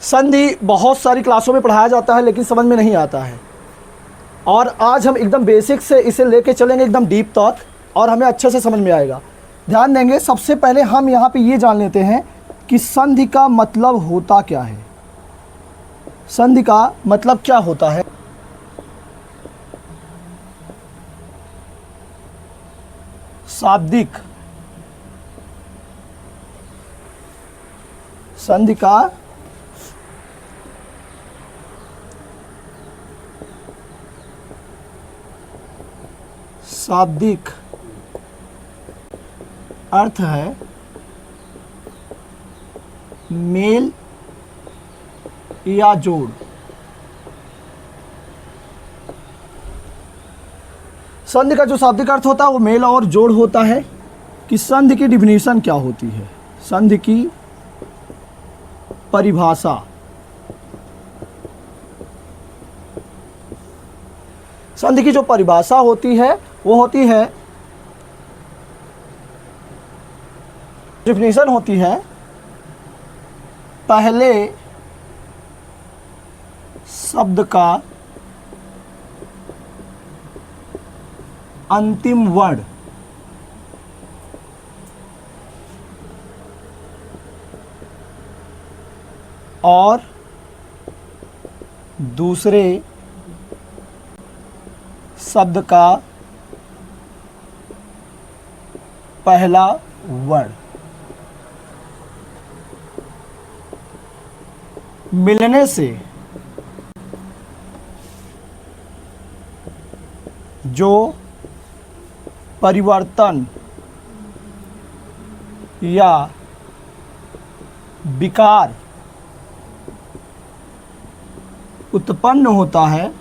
संधि बहुत सारी क्लासों में पढ़ाया जाता है लेकिन समझ में नहीं आता है, और आज हम एकदम बेसिक से इसे लेके चलेंगे एकदम डीप तक, और हमें अच्छे से समझ में आएगा। ध्यान देंगे, सबसे पहले हम यहाँ पे ये जान लेते हैं कि संधि का मतलब होता क्या है। संधि का मतलब क्या होता है? शाब्दिक। संधि का शाब्दिक अर्थ है मेल या जोड़। संधि का जो शाब्दिक अर्थ होता है वो मेल और जोड़ होता है। कि संधि की डिफिनीशन क्या होती है, संधि की परिभाषा। संधि की जो परिभाषा होती है वो होती है, डिफिनीशन होती है, पहले शब्द का अंतिम वर्ण और दूसरे शब्द का पहला वर्ण मिलने से जो परिवर्तन या विकार उत्पन्न होता है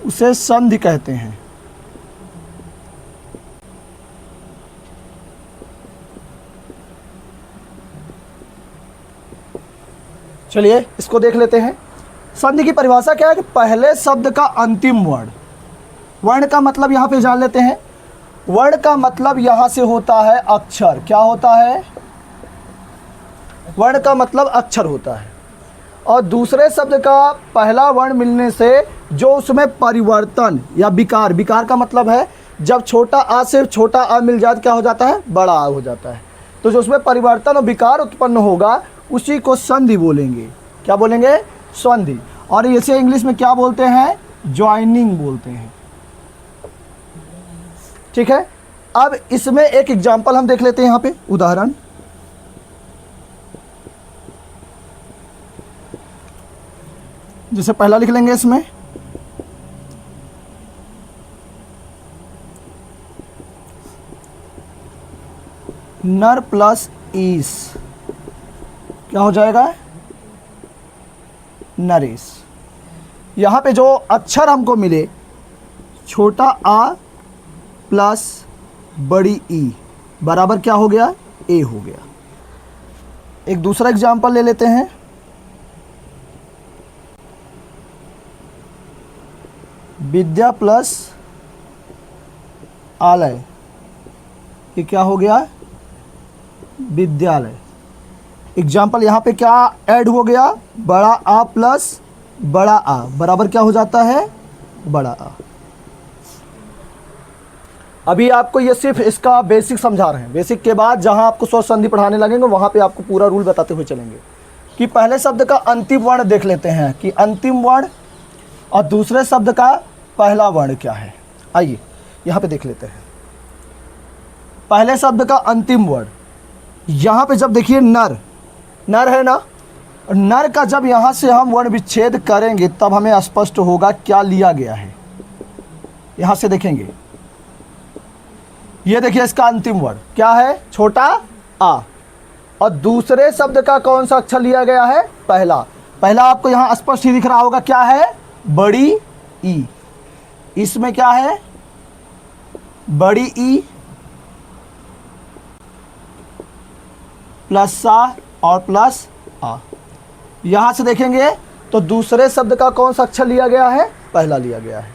उसे संधि कहते हैं। चलिए इसको देख लेते हैं। संधि की परिभाषा क्या है कि पहले शब्द का अंतिम वर्ण। वर्ण का मतलब यहाँ पे जान लेते हैं। वर्ण का मतलब यहाँ से होता है अक्षर। क्या होता है? वर्ण का मतलब अक्षर होता है, और दूसरे शब्द का पहला वर्ण मिलने से जो उसमें परिवर्तन या विकार, विकार का मतलब है जब छोटा आ से छोटा आ मिल जाए क्या हो जाता है? बड़ा आ हो जाता है। तो जो उसमें परिवर्तन और विकार उत्पन्न होगा उसी को संधि बोलेंगे। क्या बोलेंगे? संधि। और इसे इंग्लिश में क्या बोलते हैं? ज्वाइनिंग बोलते हैं। ठीक है, अब इसमें एक एग्जाम्पल हम देख लेते हैं। यहाँ पे उदाहरण, जैसे पहला लिख लेंगे इसमें, नर प्लस ईस क्या हो जाएगा? नरेश। यहाँ पे जो अक्षर हमको मिले, छोटा आ प्लस बड़ी ई बराबर क्या हो गया? ए हो गया। एक दूसरा एग्जाम्पल ले लेते हैं। विद्या प्लस आलय, ये क्या हो गया? विद्यालय। एग्जाम्पल यहाँ पे क्या ऐड हो गया? बड़ा आ प्लस बड़ा आ बराबर क्या हो जाता है? बड़ा आ। अभी आपको ये सिर्फ इसका बेसिक समझा रहे हैं। बेसिक के बाद जहाँ आपको स्वर संधि पढ़ाने लगेंगे वहाँ पे आपको पूरा रूल बताते हुए चलेंगे। कि पहले शब्द का अंतिम वर्ण देख लेते हैं कि अंतिम वर्ण और दूसरे शब्द का पहला वर्ण क्या है। आइए यहाँ पे देख लेते हैं। पहले शब्द का अंतिम वर्ण, यहाँ पे जब देखिए नर, नर है ना, नर का जब यहाँ से हम वर्ण विच्छेद करेंगे तब हमें स्पष्ट होगा क्या लिया गया है। यहाँ से देखेंगे, ये देखिए इसका अंतिम वर्ण क्या है? छोटा आ। और दूसरे शब्द का कौन सा अक्षर लिया गया है? पहला। पहला आपको यहाँ स्पष्ट ही दिख रहा होगा, क्या है? बड़ी ई। इसमें क्या है? बड़ी ई प्लस सा और प्लस आ। यहाँ से देखेंगे तो दूसरे शब्द का कौन सा अक्षर लिया गया है? पहला लिया गया है।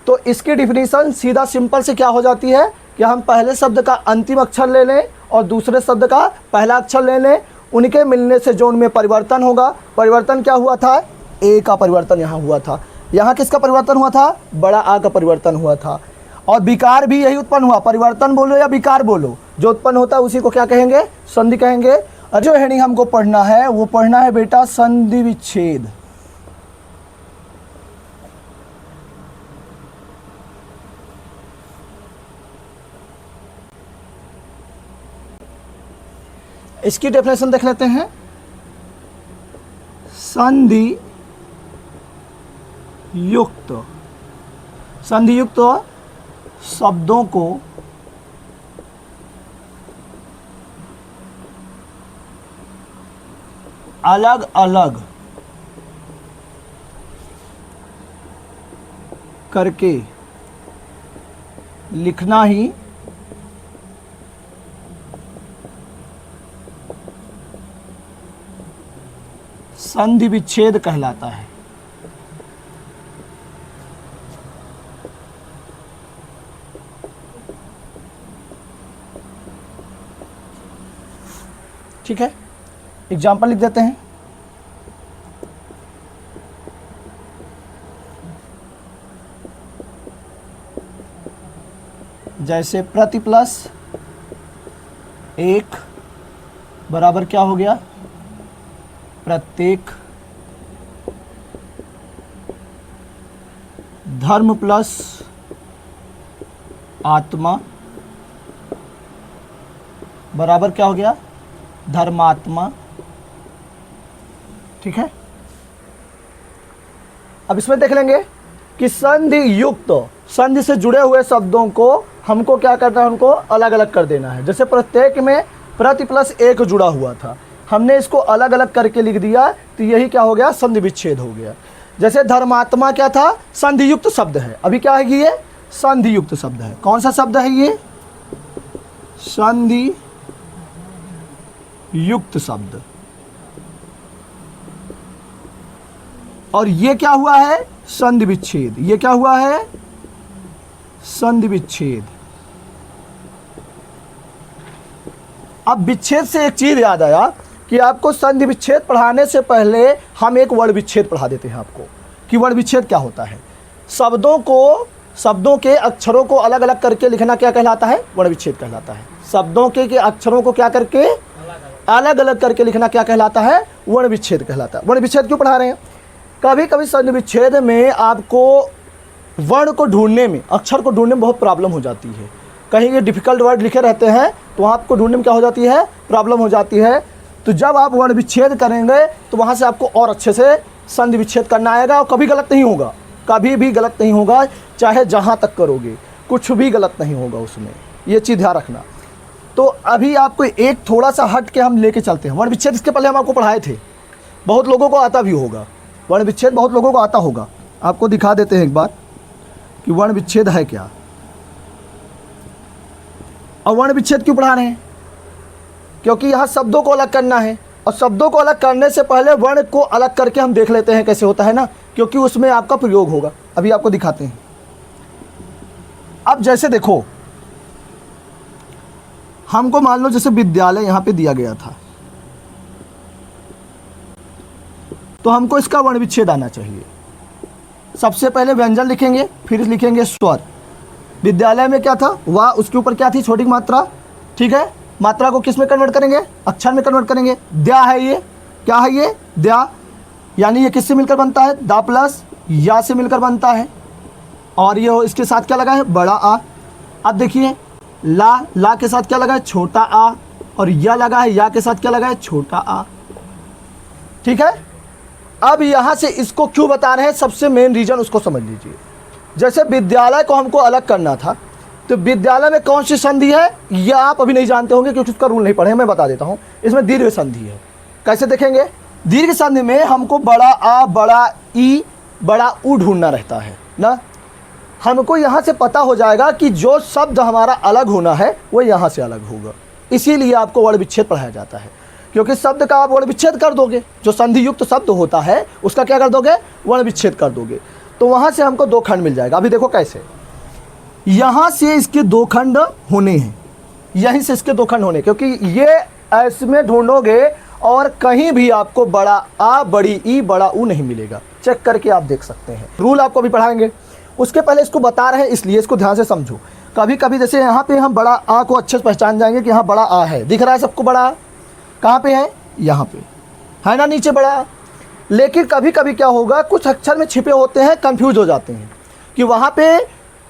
तो इसकी डिफिनीशन सीधा सिंपल से क्या हो जाती है कि हम पहले शब्द का अंतिम अक्षर ले लें और दूसरे शब्द का पहला अक्षर ले लें, उनके मिलने से जो उनमें परिवर्तन होगा, परिवर्तन क्या हुआ था, ए का परिवर्तन यहाँ हुआ था। यहाँ किसका परिवर्तन हुआ था, बड़ा आ का परिवर्तन हुआ था। और विकार भी यही उत्पन्न हुआ, परिवर्तन बोलो या विकार बोलो, जो उत्पन्न होता है उसी को क्या कहेंगे, संधि कहेंगे। और जो हेडिंग हमको पढ़ना है वो पढ़ना है बेटा संधि विच्छेद। इसकी डेफिनेशन देख लेते हैं। संधि युक्त, संधि युक्त शब्दों को अलग अलग करके लिखना ही संधि विच्छेद कहलाता है। ठीक है, एग्जाम्पल लिख देते हैं। जैसे प्रति प्लस एक बराबर क्या हो गया, प्रत्येक। धर्म प्लस आत्मा बराबर क्या हो गया, धर्मात्मा। ठीक है, अब इसमें देख लेंगे कि संधि युक्त, संधि से जुड़े हुए शब्दों को हमको क्या करना है, उनको अलग अलग कर देना है। जैसे प्रत्येक में प्रति प्लस एक जुड़ा हुआ था, हमने इसको अलग अलग करके लिख दिया, तो यही क्या हो गया, संधि विच्छेद हो गया। जैसे धर्मात्मा क्या था, संधि युक्त शब्द है। अभी क्या है कि ये संधि युक्त शब्द है। कौन सा शब्द है ये, संधि युक्त शब्द। और ये क्या हुआ है, संधि विच्छेद। ये क्या हुआ है, संधि विच्छेद। अब विच्छेद से एक चीज याद आया कि आपको संधि विच्छेद पढ़ाने से पहले हम एक वर्ण विच्छेद पढ़ा देते हैं आपको, कि वर्ण विच्छेद क्या होता है। शब्दों को, शब्दों के अक्षरों को अलग अलग करके लिखना क्या कहलाता है, वर्ण विच्छेद कहलाता है। शब्दों के अक्षरों को क्या करके अलग अलग करके लिखना क्या कहलाता है, वर्ण विच्छेद कहलाता है। वर्ण विच्छेद क्यों पढ़ा रहे हैं, कभी कभी संधि विच्छेद में आपको वर्ण को ढूंढने में, अक्षर को ढूंढने में बहुत प्रॉब्लम हो जाती है। कहीं ये डिफिकल्ट वर्ड लिखे रहते हैं तो वहाँ आपको ढूंढने में क्या हो जाती है, प्रॉब्लम हो जाती है। तो जब आप वर्ण विच्छेद करेंगे तो वहाँ से आपको और अच्छे से संधि विच्छेद करना आएगा, और कभी गलत नहीं होगा, कभी भी गलत नहीं होगा, चाहे जहाँ तक करोगे कुछ भी गलत नहीं होगा उसमें, ये चीज़ ध्यान रखना। तो अभी आपको एक थोड़ा सा हट के हम लेके चलते हैं। वर्ण विच्छेद इसके पहले हम आपको पढ़ाए थे, बहुत लोगों को आता भी होगा, वर्ण विच्छेद बहुत लोगों को आता होगा। आपको दिखा देते हैं एक बार कि वर्ण विच्छेद है क्या। और वर्ण विच्छेद क्यों पढ़ा रहे हैं, क्योंकि यहाँ शब्दों को अलग करना है, और शब्दों को अलग करने से पहले वर्ण को अलग करके हम देख लेते हैं कैसे होता है ना, क्योंकि उसमें आपका प्रयोग होगा। अभी आपको दिखाते हैं। अब जैसे देखो, हमको मान लो जैसे विद्यालय यहाँ पे दिया गया था, तो हमको इसका वर्ण विच्छेद आना चाहिए। सबसे पहले व्यंजन लिखेंगे, फिर लिखेंगे स्वर। विद्यालय में क्या था, वाह, उसके ऊपर क्या थी, छोटी मात्रा। ठीक है, मात्रा को किस में कन्वर्ट करेंगे, अक्षर में कन्वर्ट करेंगे। द्या है ये, क्या है ये, द्या, यानी ये किससे मिलकर बनता है, दा प्लस या से मिलकर बनता है। और ये इसके साथ क्या लगा है, बड़ा आ। अब देखिए ला, ला के साथ क्या लगा है, छोटा आ, और या लगा है, या के साथ क्या लगा है, छोटा आ। ठीक है, अब यहाँ से इसको क्यों बता रहे हैं, सबसे मेन रीजन उसको समझ लीजिए। जैसे विद्यालय को हमको अलग करना था, तो विद्यालय में कौन सी संधि है, यह आप अभी नहीं जानते होंगे क्योंकि उसका रूल नहीं पढ़े, मैं बता देता हूँ। इसमें दीर्घ संधि है। कैसे देखेंगे, दीर्घ संधि में हमको बड़ा आ, बड़ा ई, बड़ा ऊ ढूंढना रहता है ना। हमको यहाँ से पता हो जाएगा कि जो शब्द हमारा अलग होना है वो यहाँ से अलग होगा, इसीलिए आपको वर्ण विच्छेद पढ़ाया जाता है। क्योंकि शब्द का आप वर्ण विच्छेद कर दोगे, जो संधि युक्त शब्द होता है उसका क्या कर दोगे, वर्ण विच्छेद कर दोगे। तो वहाँ से हमको 2 खंड मिल जाएगा। अभी देखो कैसे, यहाँ से इसके 2 खंड होने हैं, यहीं से इसके 2 खंड होने, क्योंकि ये इसमें ढूंढोगे और कहीं भी आपको बड़ा आ बड़ी ई बड़ा ऊ नहीं मिलेगा। चेक करके आप देख सकते हैं। रूल आपको भी पढ़ाएंगे, उसके पहले इसको बता रहे हैं, इसलिए इसको ध्यान से समझो। कभी कभी जैसे यहाँ पे हम बड़ा आ को अच्छे से पहचान जाएंगे कि हाँ बड़ा आ है, दिख रहा है सबको बड़ा आ, कहाँ पे है, यहाँ पे है ना, नीचे बड़ा आ। लेकिन कभी कभी क्या होगा, कुछ अक्षर में छिपे होते हैं, कंफ्यूज हो जाते हैं कि वहाँ पे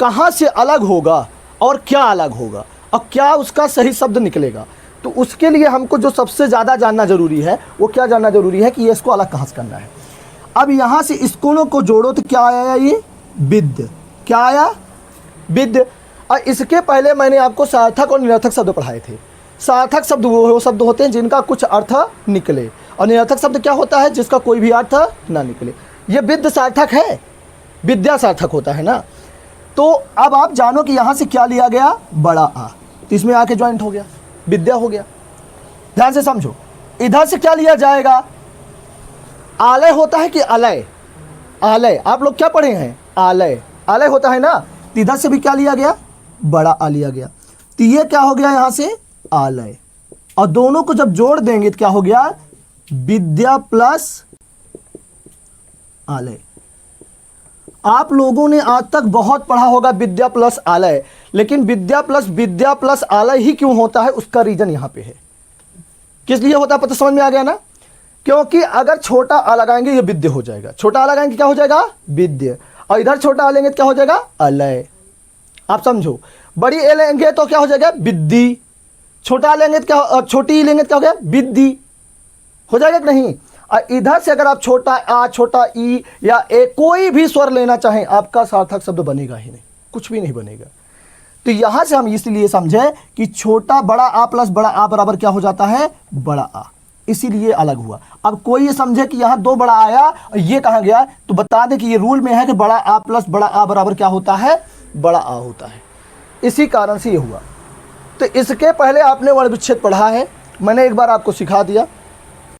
कहाँ से अलग होगा और क्या अलग होगा और क्या उसका सही शब्द निकलेगा। तो उसके लिए हमको जो सबसे ज़्यादा जानना जरूरी है वो क्या जानना जरूरी है कि ये इसको अलग कहाँ से करना है। अब यहाँ से इसको को जोड़ो तो क्या आया, ये विद, क्या आया, विद। और इसके पहले मैंने आपको सार्थक और निरर्थक शब्द पढ़ाए थे। सार्थक शब्द वो शब्द होते हैं जिनका कुछ अर्थ निकले, और निरर्थक शब्द क्या होता है, जिसका कोई भी अर्थ ना निकले। ये विद सार्थक है, विद्या सार्थक होता है ना। तो अब आप जानो कि यहाँ से क्या लिया गया, बड़ा आ, तो इसमें आके ज्वाइंट हो गया, विद्या हो गया। ध्यान से समझो, इधर से क्या लिया जाएगा, आलय होता है कि अलय, आलय, आप लोग क्या पढ़े हैं, आलय, आलय होता है ना। तो इधर से भी क्या लिया गया, बड़ा आ लिया गया, तो ये क्या हो गया यहाँ से आलय, और दोनों को जब जोड़ देंगे तो क्या हो गया, विद्या प्लस आलय। आप लोगों ने आज तक बहुत पढ़ा होगा विद्या प्लस आलय, लेकिन विद्या प्लस आलय ही क्यों होता है, उसका रीजन यहां पे है। किस लिए होता है पता समझ में आ गया ना, क्योंकि अगर छोटा आ लगाएंगे ये विद्य हो जाएगा, छोटा आ लगाएंगे क्या हो जाएगा, विद्य, और इधर छोटा आ लेंगे तो क्या हो जाएगा, अलय। आप समझो, बड़ी ए लेंगे तो क्या हो जाएगा, विद्धि, छोटा लेंगे तो क्या, छोटी ई लेंगे तो क्या हो गया, विद्धि, हो जाएगा कि नहीं। और इधर से अगर आप छोटा आ, छोटा ई या ए कोई भी स्वर लेना चाहें, आपका सार्थक शब्द बनेगा ही नहीं, कुछ भी नहीं बनेगा। तो यहां से हम इसलिए समझे कि छोटा बड़ा आ प्लस बड़ा आ बराबर क्या हो जाता है, बड़ा आ, इसीलिए अलग हुआ। अब कोई ये समझे कि यहाँ 2 बड़ा आया और ये कहाँ गया, तो बता दें कि ये रूल में है कि बड़ा आ प्लस बड़ा आ बराबर क्या होता है, बड़ा आ होता है, इसी कारण से ये हुआ। तो इसके पहले आपने वर्ण विच्छेद पढ़ा है, मैंने एक बार आपको सिखा दिया।